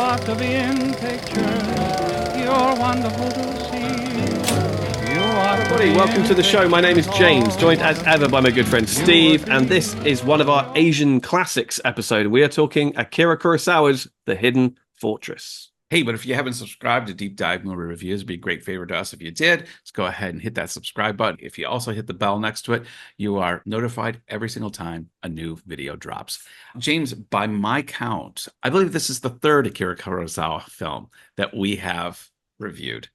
ought to be in pictures. You're wonderful to see. You ought to Everybody, be welcome in to the show. My name is James, joined as pictures. ever by my good friend Steve, and this is one of our Asian classics episode. We are talking Akira Kurosawa's The Hidden Fortress. Hey, but if you haven't subscribed to Deep Dive Movie Reviews, it'd be a great favor to us if you did. Let's go ahead and hit that subscribe button. If you also hit the bell next to it, you are notified every single time a new video drops. James, by my count, I believe this is the third Akira Kurosawa film that we have reviewed.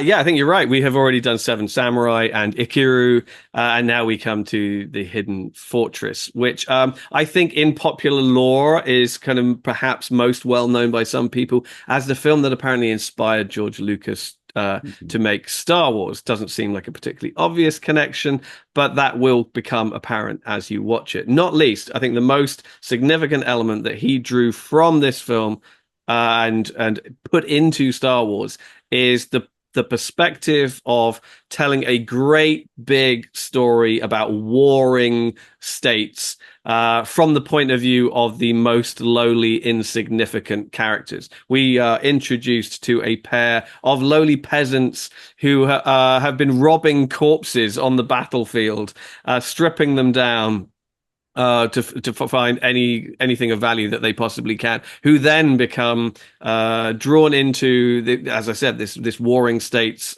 Yeah, I think you're right. We have already done Seven Samurai and Ikiru, and now we come to The Hidden Fortress, which I think in popular lore is kind of perhaps most well known by some people as the film that apparently inspired George Lucas to make Star Wars. Doesn't seem like a particularly obvious connection, but that will become apparent as you watch it. Not least, I think the most significant element that he drew from this film and put into Star Wars is the perspective of telling a great big story about warring states from the point of view of the most lowly, insignificant characters. We are introduced to a pair of lowly peasants who have been robbing corpses on the battlefield, stripping them down to find anything of value that they possibly can, who then become drawn into as I said, this warring states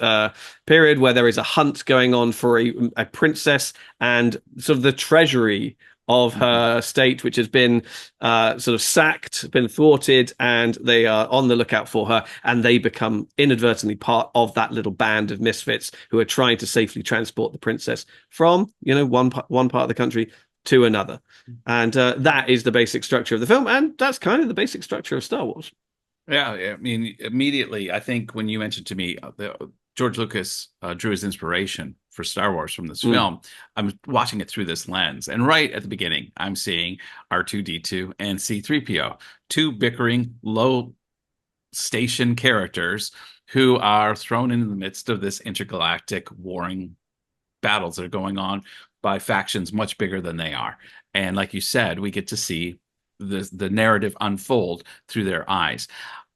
period where there is a hunt going on for a princess and sort of the treasury of her state, which has been sort of sacked, been thwarted, and they are on the lookout for her, and they become inadvertently part of that little band of misfits who are trying to safely transport the princess from, one part of the country to another. And that is the basic structure of the film, and that's kind of the basic structure of Star Wars. Yeah, I mean, immediately, I think when you mentioned to me George Lucas drew his inspiration for Star Wars from this film, I'm watching it through this lens. And right at the beginning, I'm seeing R2-D2 and C-3PO, two bickering, low station characters who are thrown into the midst of this intergalactic warring battles that are going on by factions much bigger than they are. And like you said, we get to see the narrative unfold through their eyes.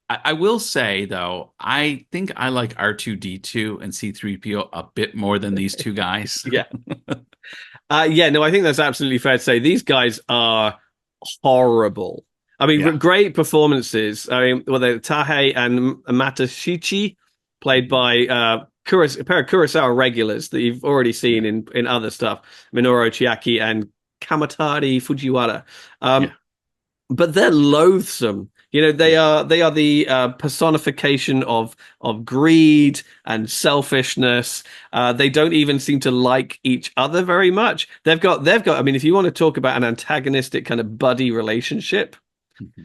I will say, though, I think I like R2-D2 and C-3PO a bit more than these two guys. Yeah. No, I think that's absolutely fair to say. These guys are horrible. I mean, great performances. I mean, they're Tahei and Matashichi, played by a pair of Kurosawa regulars that you've already seen in other stuff, Minoru Chiaki and Kamatari Fujiwara. But they're loathsome. They are the personification of greed and selfishness. They don't even seem to like each other very much. They've got. I mean, if you want to talk about an antagonistic kind of buddy relationship,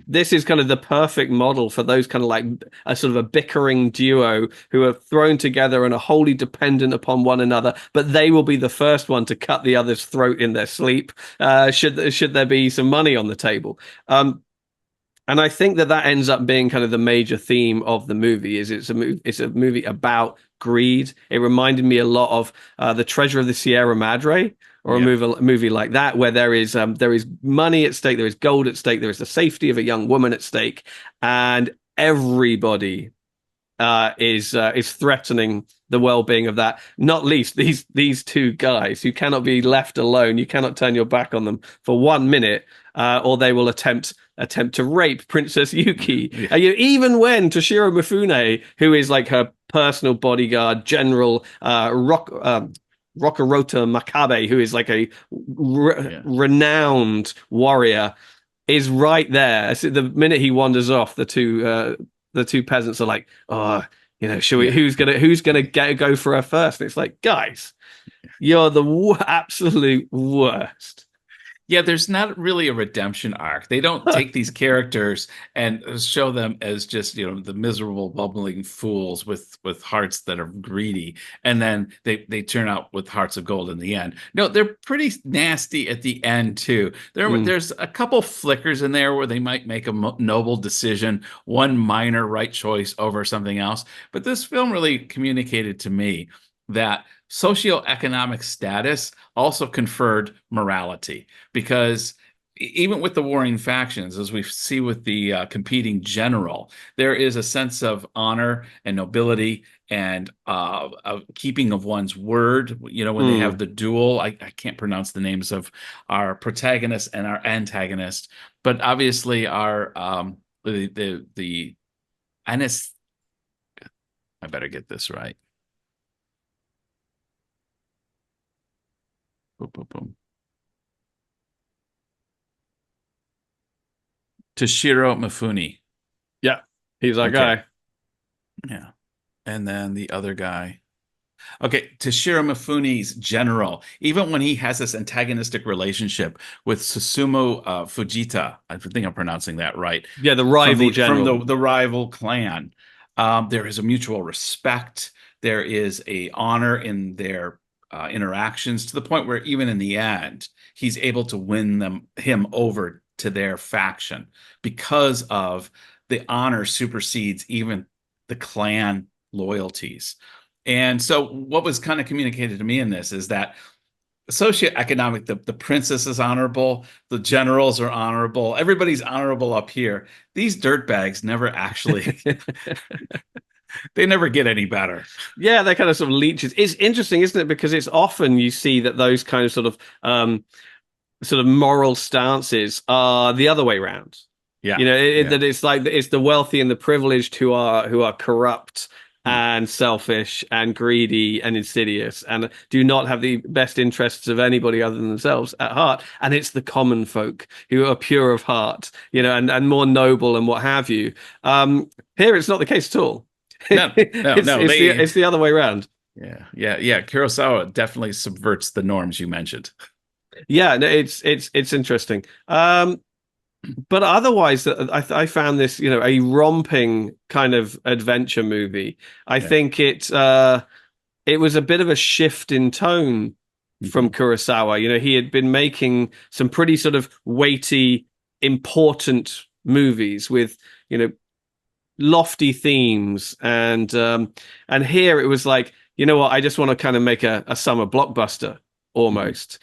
this is kind of the perfect model for those kind of like a sort of a bickering duo who are thrown together and are wholly dependent upon one another, but they will be the first one to cut the other's throat in their sleep should there be some money on the table. And I think that ends up being kind of the major theme of the movie. It's a movie about greed. It reminded me a lot of The Treasure of the Sierra Madre, or a movie like that, where there is money at stake, there is gold at stake, there is the safety of a young woman at stake, and everybody is threatening the well-being of that. Not least these two guys who cannot be left alone. You cannot turn your back on them for 1 minute, or they will attempt to rape Princess Yuki. Even when Toshiro Mifune, who is like her personal bodyguard, General Rokurota Makabe, who is like a renowned warrior, is right there. So the minute he wanders off, the two peasants are like, "Oh, should we? Who's gonna go for her first?" And it's like, guys, you're the absolute worst. Yeah, there's not really a redemption arc. They don't take these characters and show them as just, the miserable, bubbling fools with hearts that are greedy, and then they turn out with hearts of gold in the end. No, they're pretty nasty at the end too. There's a couple flickers in there where they might make a noble decision, one minor right choice over something else. But this film really communicated to me that socioeconomic status also conferred morality, because even with the warring factions, as we see with the competing general, there is a sense of honor and nobility and a keeping of one's word. You know, when they have Mm. the duel, I can't pronounce the names of our protagonist and our antagonist, but obviously our the anis. I better get this right. Boom, boom, boom. Toshiro Mifune. Yeah, he's our Okay. guy. Yeah. And then the other guy. Okay, Toshiro Mifune's general, even when he has this antagonistic relationship with Susumu Fujita, I think I'm pronouncing that right, Yeah, the from rival the general. rival clan, there is a mutual respect. There is a honor in their interactions to the point where even in the end, he's able to win him over to their faction because of the honor supersedes even the clan loyalties. And so what was kind of communicated to me in this is that socioeconomic, the princess is honorable, the generals are honorable, everybody's honorable up here. These dirtbags never actually, they never get any better. Yeah, they're kind of sort of leeches. It's interesting, isn't it? Because it's often you see that those kind of sort of moral stances are the other way around. Yeah, You know, yeah. that it's like it's the wealthy and the privileged who are corrupt Hmm. and selfish and greedy and insidious and do not have the best interests of anybody other than themselves at heart. And it's the common folk who are pure of heart, you know, and more noble and what have you. Here it's not the case at all. No, no, it's no. it's the They, it's the other way around. yeah, yeah, yeah. Kurosawa definitely subverts the norms you mentioned. Yeah, no, it's interesting. But otherwise, I found this, you know, a romping kind of adventure movie. I Yeah. think it was a bit of a shift in tone from Mhm. Kurosawa. You know, he had been making some pretty sort of weighty, important movies with, you know, lofty themes, and here it was like, you know what, I just want to kind of make a summer blockbuster Mhm. almost.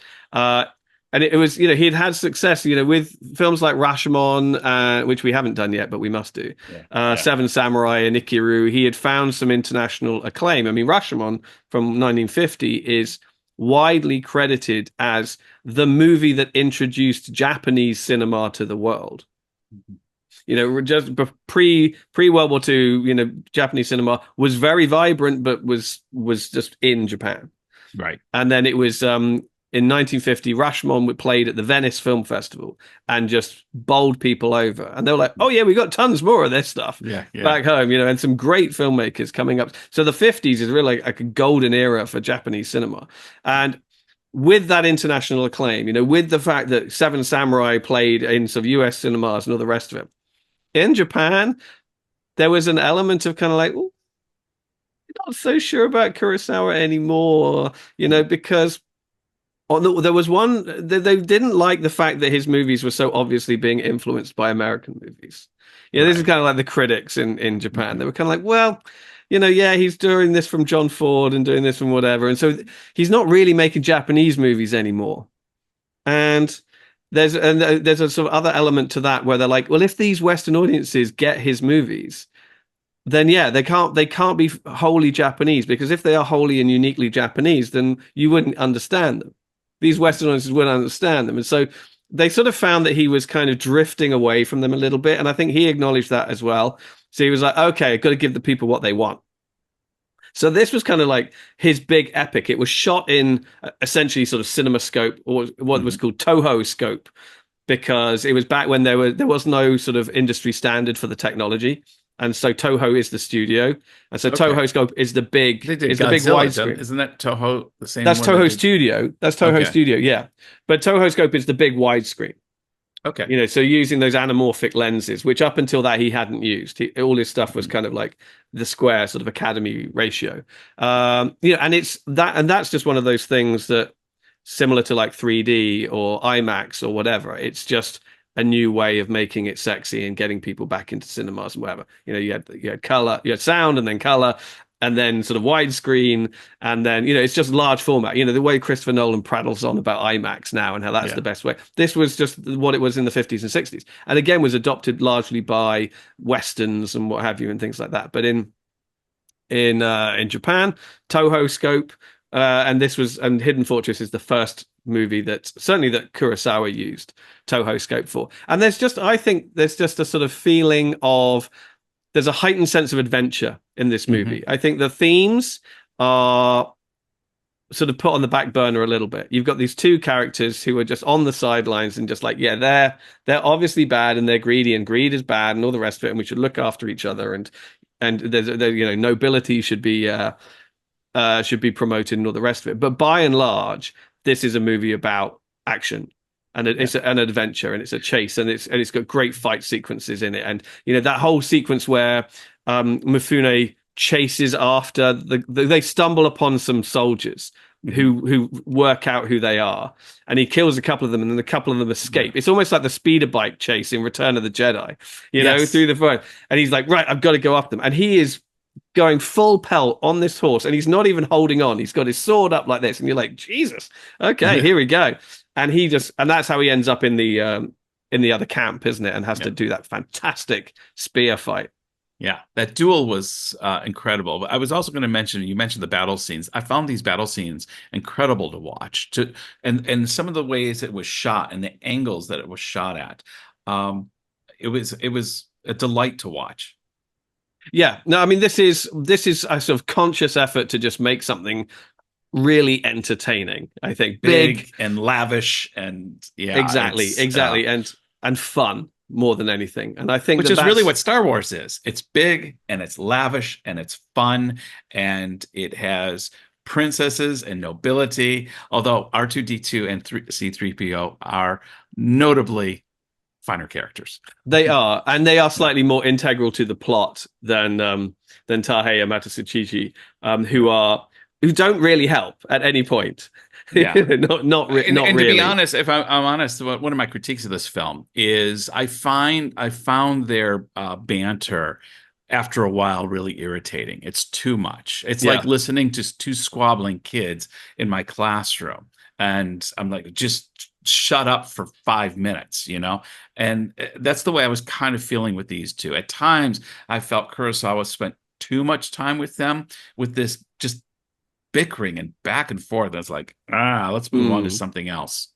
And it was, you know, he'd had success, you know, with films like Rashomon, which we haven't done yet, but we must do. Yeah, yeah. Seven Samurai and Ikiru. He had found some international acclaim. I mean, Rashomon from 1950 is widely credited as the movie that introduced Japanese cinema to the world. Mhm. You know, just pre World War II, you know, Japanese cinema was very vibrant, but was just in Japan. Right. And then it was in 1950, Rashomon played at the Venice Film Festival and just bowled people over. And they were like, "Oh yeah, we got tons more of this stuff Yeah, yeah. back home," you know, and some great filmmakers coming up. So the 50s is really like a golden era for Japanese cinema, and with that international acclaim, you know, with the fact that Seven Samurai played in sort of US cinemas and all the rest of it in Japan, there was an element of kind of like, oh, not so sure about Kurosawa anymore, you know, because there was one, they didn't like the fact that his movies were so obviously being influenced by American movies. You know, this is Right. kind of like the critics in Japan. They Mhm. were kind of like, well, you know, yeah, he's doing this from John Ford and doing this from whatever. And so he's not really making Japanese movies anymore. And there's a sort of other element to that where they're like, well, if these Western audiences get his movies, then yeah, they can't be wholly Japanese, because if they are wholly and uniquely Japanese, then you wouldn't understand them. These Western audiences wouldn't understand them, and so they sort of found that he was kind of drifting away from them a little bit, and I think he acknowledged that as well. So he was like, okay, I've got to give the people what they want. So this was kind of like his big epic. It was shot in essentially sort of CinemaScope, or what was Mhm. called Toho scope, because it was back when there was no sort of industry standard for the technology, and so Toho is the studio, and so Okay. Toho scope is the They big did is the big Godzilla, widescreen. isn't that Toho the same That's one that Toho did? Studio. That's Toho Okay. Studio, yeah. But Toho scope is the big widescreen. Okay. You know, so using those anamorphic lenses, which up until that he hadn't used. All his stuff was Mhm. kind of like the square sort of Academy ratio. You know, and it's that, and that's just one of those things that, similar to like 3D or IMAX or whatever, it's just a new way of making it sexy and getting people back into cinemas and whatever. You know, you had color, you had sound, and then color, and then sort of widescreen, and then it's just large format. The way Christopher Nolan prattles on about IMAX now and how that's the best way. This was just what it was in the 50s and 60s, and again was adopted largely by westerns and what have you and things like that. But in Japan, Toho scope, and Hidden Fortress is the first movie that Kurosawa used Toho scope for. And I think there's just a sort of feeling of there's a heightened sense of adventure in this movie. I think the themes are sort of put on the back burner a little bit. You've got these two characters who are just on the sidelines and just like, they're obviously bad and they're greedy and greed is bad and all the rest of it, and we should look after each other, and there's nobility should be promoted and all the rest of it. But by and large, this is a movie about action. And it's an adventure, and it's a chase, and it's got great fight sequences in it, and that whole sequence where Mifune chases after they stumble upon some soldiers who work out who they are, and he kills a couple of them, and then a couple of them escape. It's almost like the speeder bike chase in Return of the Jedi, through the forest. And he's like, right, I've got to go up them, and he is going full pelt on this horse, and he's not even holding on. He's got his sword up like this, and you're like, Jesus, okay, here we go. And that's how he ends up in the other camp, isn't it? And has to do that fantastic spear fight. Yeah, that duel was incredible. But I was also going to mention, you mentioned the battle scenes. I found these battle scenes incredible to watch, and some of the ways it was shot and the angles that it was shot at. It was a delight to watch. Yeah, no, I mean this is a sort of conscious effort to just make something really entertaining. I think big and lavish, and exactly, and fun more than anything. And I think which is really what Star Wars is. It's big and it's lavish and it's fun, and it has princesses and nobility. Although R2-D2 and C-3PO are notably finer characters. They are, and they are slightly more integral to the plot than Tahe and Matasuchichi, who don't really help at any point. Yeah, not really. To be honest, if I'm honest, one of my critiques of this film is I found their banter after a while really irritating. It's too much. It's like listening to two squabbling kids in my classroom, and I'm like, just shut up for 5 minutes, and that's the way I was kind of feeling with these two. At times I felt Kurosawa spent too much time with them with this just bickering and back and forth. It's like, let's move on to something else.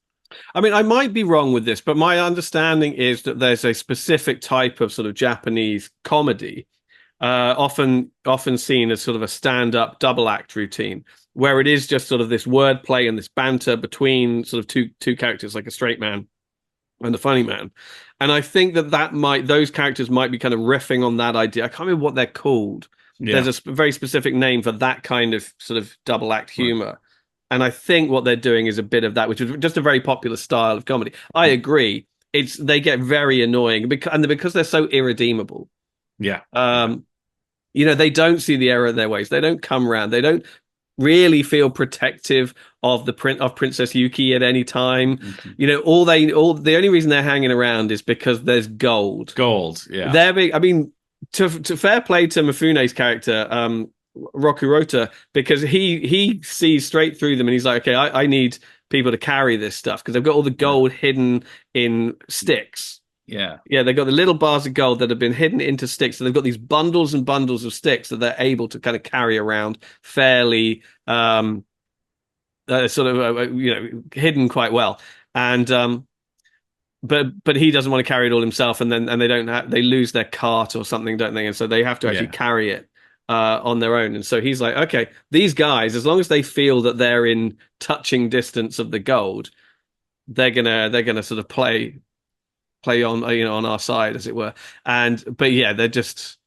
I mean, I might be wrong with this, but my understanding is that there's a specific type of sort of Japanese comedy, often seen as sort of a stand-up double act routine, where it is just sort of this wordplay and this banter between sort of two characters, like a straight man and a funny man. And I think those characters might be kind of riffing on that idea. I can't remember what they're called. Yeah. There's a very specific name for that kind of sort of double act humor. Right. And I think what they're doing is a bit of that, which is just a very popular style of comedy. I agree. They get very annoying because they're so irredeemable. Yeah. They don't see the error of their ways. They don't come around. They don't really feel protective of Princess Yuki at any time. Mm-hmm. The only reason they're hanging around is because there's gold. Yeah. They're big. I mean, to fair play to Mifune's character, Rokurota, because he sees straight through them, and he's like, okay, I need people to carry this stuff because they've got all the gold hidden in sticks. Yeah, they've got the little bars of gold that have been hidden into sticks. So they've got these bundles and bundles of sticks that they're able to kind of carry around fairly, hidden quite well. And but he doesn't want to carry it all himself, and they lose their cart or something, don't they? And so they have to actually carry it on their own. And so he's like, okay, these guys, as long as they feel that they're in touching distance of the gold, they're gonna sort of play on on our side, as it were. But they're just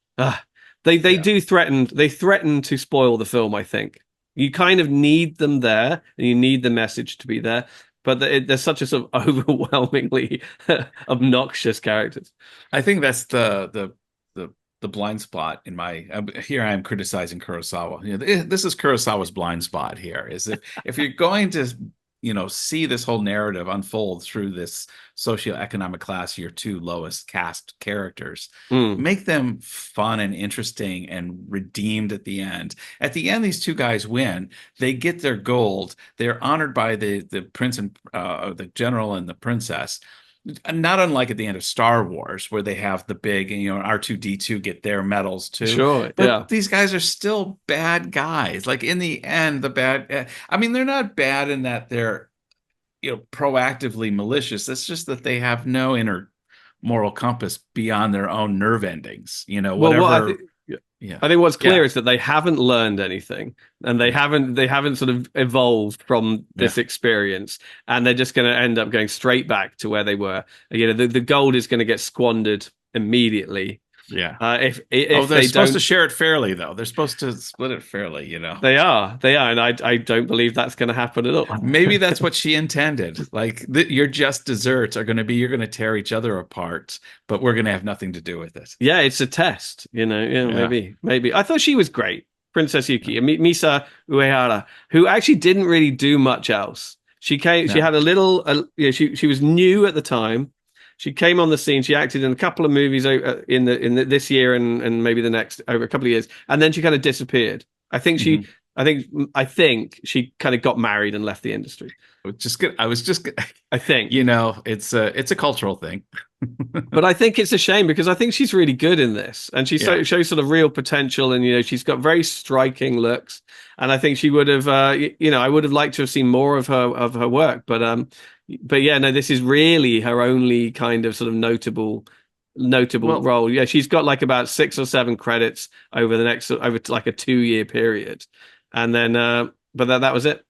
they threaten to spoil the film. I think you kind of need them there, and you need the message to be there. But they're such a sort of overwhelmingly obnoxious characters. I think that's the blind spot in my. Here I am criticizing Kurosawa. This is Kurosawa's blind spot. Here is if you're going to see this whole narrative unfold through this socioeconomic class, your two lowest cast characters, make them fun and interesting and redeemed at the end. At the end, these two guys win. They get their gold. They're honored by the prince and the general and the princess. Not unlike at the end of Star Wars, where they have the big, R2-D2 get their medals too. Sure, but yeah. these guys are still bad guys. Like in the end, I mean, they're not bad in that they're, proactively malicious. It's just that they have no inner moral compass beyond their own nerve endings. Whatever. Yeah. I think what's clear is that they haven't learned anything, and they haven't sort of evolved from this experience, and they're just going to end up going straight back to where they were. The gold is going to get squandered immediately. Yeah. If they're supposed to share it fairly, though. They're supposed to split it fairly, They are, and I don't believe that's going to happen at all. Maybe that's what she intended. Like your just desserts are going to be, you're going to tear each other apart, but we're going to have nothing to do with it. Yeah, it's a test, maybe. I thought she was great, Princess Yuki, Misa Uehara, who actually didn't really do much else. She had a little, she was new at the time. She came on the scene. She acted in a couple of movies in this year and maybe the next, over a couple of years, and then she kind of disappeared. I think she kind of got married and left the industry. I think it's a cultural thing. But I think it's a shame because I think she's really good in this, and she shows sort of real potential, and she's got very striking looks, and I think she would have I would have liked to have seen more of her work, but yeah, no, this is really her only kind of sort of notable role. Yeah, she's got like about 6 or 7 credits over like a 2-year period, and then but that was it.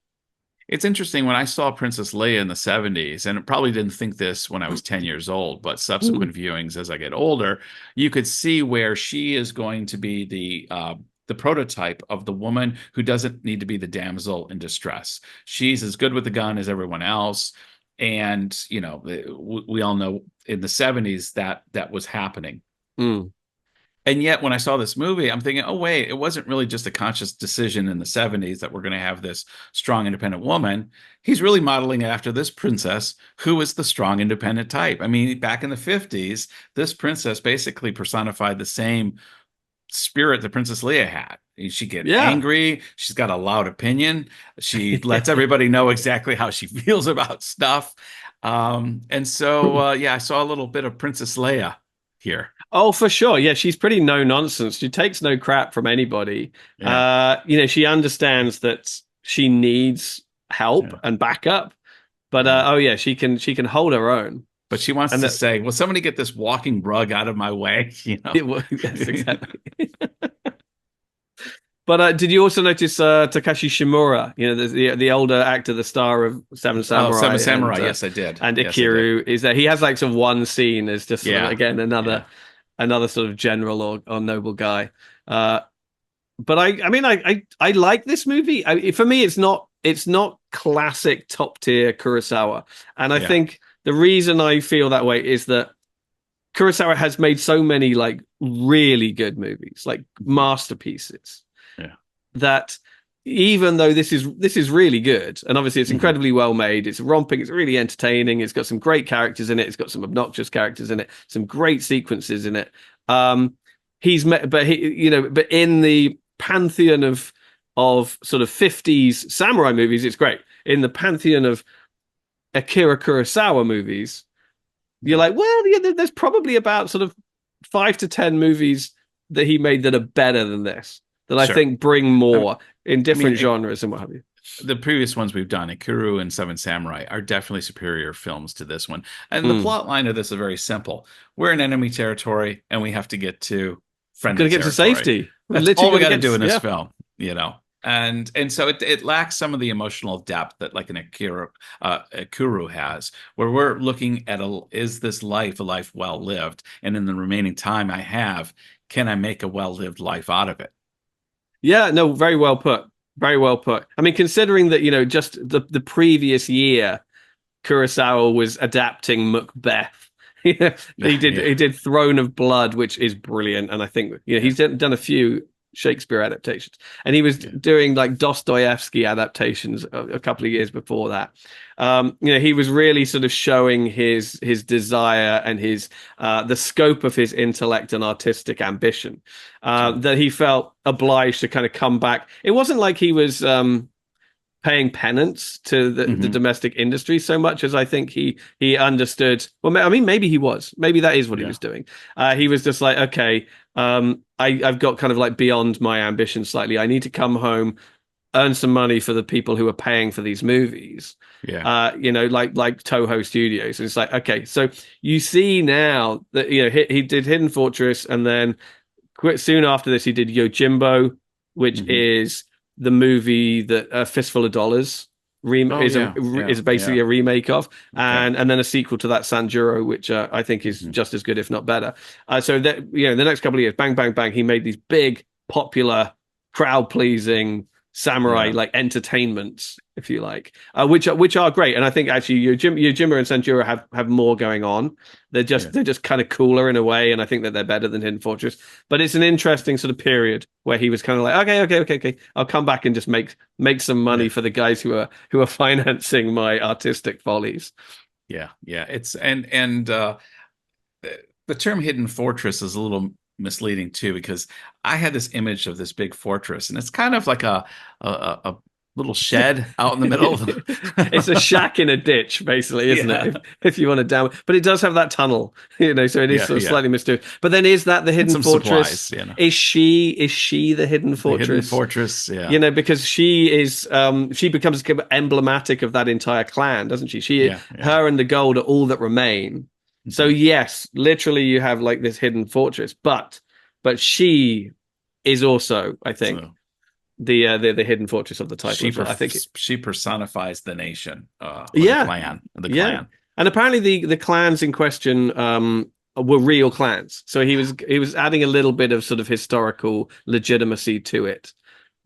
It's interesting, when I saw Princess Leia in the 70s, and probably didn't think this when I was 10 years old, but subsequent viewings as I get older, you could see where she is going to be the prototype of the woman who doesn't need to be the damsel in distress. She's as good with the gun as everyone else. And, we all know in the 70s that was happening. And yet when I saw this movie, I'm thinking, oh, wait, it wasn't really just a conscious decision in the 70s that we're going to have this strong, independent woman. He's really modeling it after this princess, who is the strong, independent type. I mean, back in the 50s, this princess basically personified the same spirit that Princess Leia had. She gets angry. She's got a loud opinion. She lets everybody know exactly how she feels about stuff. And so, I saw a little bit of Princess Leia here. Oh, for sure. Yeah, she's pretty no nonsense. She takes no crap from anybody. Yeah. She understands that she needs help and backup. But she can hold her own. But she wants to say, "Will somebody get this walking rug out of my way?" Yes, exactly. But did you also notice Takashi Shimura? The older actor, the star of Seven Samurai. Seven Samurai. Yes, I did. And Akira is there. He has like sort of one scene as just sort of, again another sort of general or noble guy. But I like this movie. For me, it's not classic top tier Kurosawa, and I think the reason I feel that way is that Kurosawa has made so many like really good movies, like masterpieces. That even though this is really good, and obviously it's incredibly well made, it's romping, it's really entertaining, it's got some great characters in it, it's got some obnoxious characters in it, some great sequences in it. But in the pantheon of sort of 50s samurai movies, it's great. In the pantheon of Akira Kurosawa movies, you're like, well, there's probably about sort of 5 to 10 movies that he made that are better than this, that I think bring more in different genres and what have you. The previous ones we've done, Ikiru and Seven Samurai, are definitely superior films to this one. And the plot line of this is very simple. We're in enemy territory, and we have to get to friendly territory. Get to safety. That's all we got to do in this film, And so it lacks some of the emotional depth that like an Akira has, where we're looking at is this life a life well lived? And in the remaining time I have, can I make a well-lived life out of it? Yeah, no, very well put. Very well put. I mean, considering that, just the previous year, Kurosawa was adapting Macbeth. He did Throne of Blood, which is brilliant. And I think, he's done a few Shakespeare adaptations, and he was doing like Dostoevsky adaptations a couple of years before that. He was really sort of showing his desire and his the scope of his intellect and artistic ambition, that he felt obliged to kind of come back. It wasn't like he was paying penance to the domestic industry so much as I think he understood. Well, I mean, maybe he was. Maybe that is what he was doing. He was just like, okay, I've got kind of like beyond my ambition slightly. I need to come home, earn some money for the people who are paying for these movies. Like Toho Studios. And it's like, okay, so you see now that he did Hidden Fortress, and then soon after this he did Yojimbo, which is the movie that A Fistful of Dollars is basically a remake of, and then a sequel to that, Sanjuro, which I think is just as good, if not better. So that the next couple of years, bang, bang, bang, he made these big, popular, crowd-pleasing samurai like entertainments, if you like, which are great. And I think actually Yojimbo and Sanjuro have more going on. They're just kind of cooler in a way, and I think that they're better than Hidden Fortress. But it's an interesting sort of period where he was kind of like, okay, I'll come back and just make some money for the guys who are financing my artistic follies. It's and the term Hidden Fortress is a little misleading too, because I had this image of this big fortress, and it's kind of like a little shed out in the middle. It's a shack in a ditch, basically, isn't it? If you want to down, but it does have that tunnel, so it is sort of slightly mysterious. But then, is that the Hidden Fortress? Supplies, Is she the Hidden Fortress? The Hidden Fortress, because she is, she becomes emblematic of that entire clan, doesn't she? Her and the gold are all that remain. So yes, literally you have like this hidden fortress, but she is also, I think, the hidden fortress of the title. I think she personifies the nation, the clan. And apparently the clans in question were real clans. So he was adding a little bit of sort of historical legitimacy to it.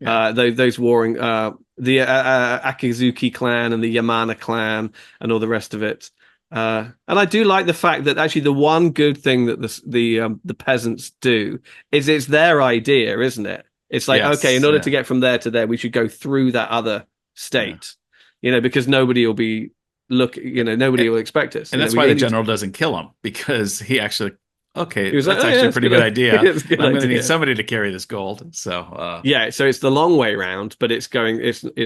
Those warring the Akizuki clan and the Yamana clan and all the rest of it. And I do like the fact that actually the one good thing that the peasants do is it's their idea, isn't it? It's like, okay, in order to get from there to there, we should go through that other state, because nobody will be nobody will expect us. And that's why the general doesn't kill him, because he actually, he was that's actually a pretty good idea. I'm going to need somebody to carry this gold. So so it's the long way round, but it's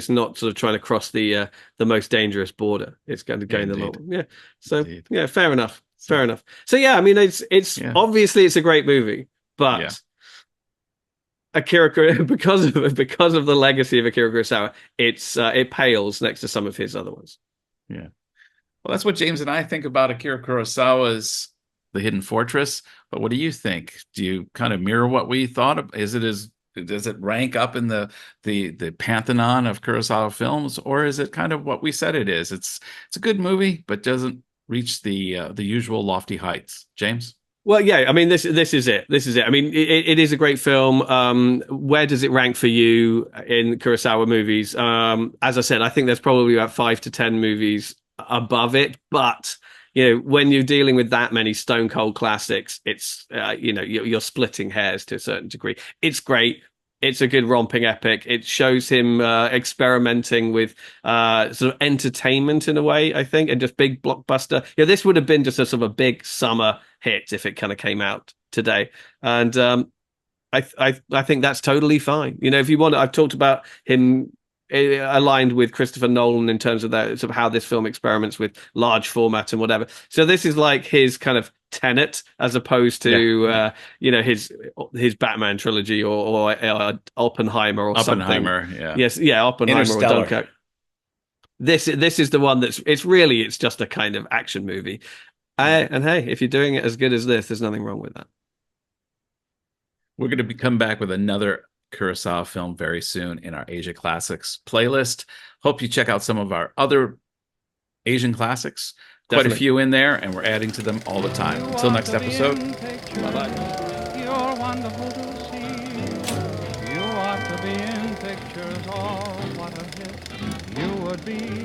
not sort of trying to cross the most dangerous border. It's going to go in the long. So fair enough. So I mean, it's obviously it's a great movie, but Akira, because of the legacy of Akira Kurosawa, it pales next to some of his other ones. Well, that's what James and I think about Akira Kurosawa's The Hidden Fortress. But what do you think? Do you kind of mirror what we thought? Does it rank up in the pantheon of Kurosawa films, or is it kind of what we said it is? It's a good movie, but doesn't reach the usual lofty heights. James? Well, yeah, I mean, this is it. I mean, it is a great film. Where does it rank for you in Kurosawa movies? As I said, I think there's probably about 5 to 10 movies above it. But, when you're dealing with that many stone cold classics, it's, you're splitting hairs to a certain degree. It's great. It's a good romping epic. It shows him experimenting with sort of entertainment in a way, I think, and just big blockbuster. This would have been just a sort of a big summer hit if it kind of came out today. And I think that's totally fine. If you want, I've talked about him aligned with Christopher Nolan in terms of that, sort of how this film experiments with large format and whatever. So this is like his kind of Tenet, as opposed to his Batman trilogy or Oppenheimer or something. Oppenheimer or Dunkirk. This is the one it's just a kind of action movie. And hey, if you're doing it as good as this, there's nothing wrong with that. We're going to come back with another Kurosawa film very soon in our Asia Classics playlist. Hope you check out some of our other Asian classics. Quite a few in there, and we're adding to them all the time. Until next episode, bye-bye. You're wonderful to see. You ought to be in pictures. Oh, what a hit you would be.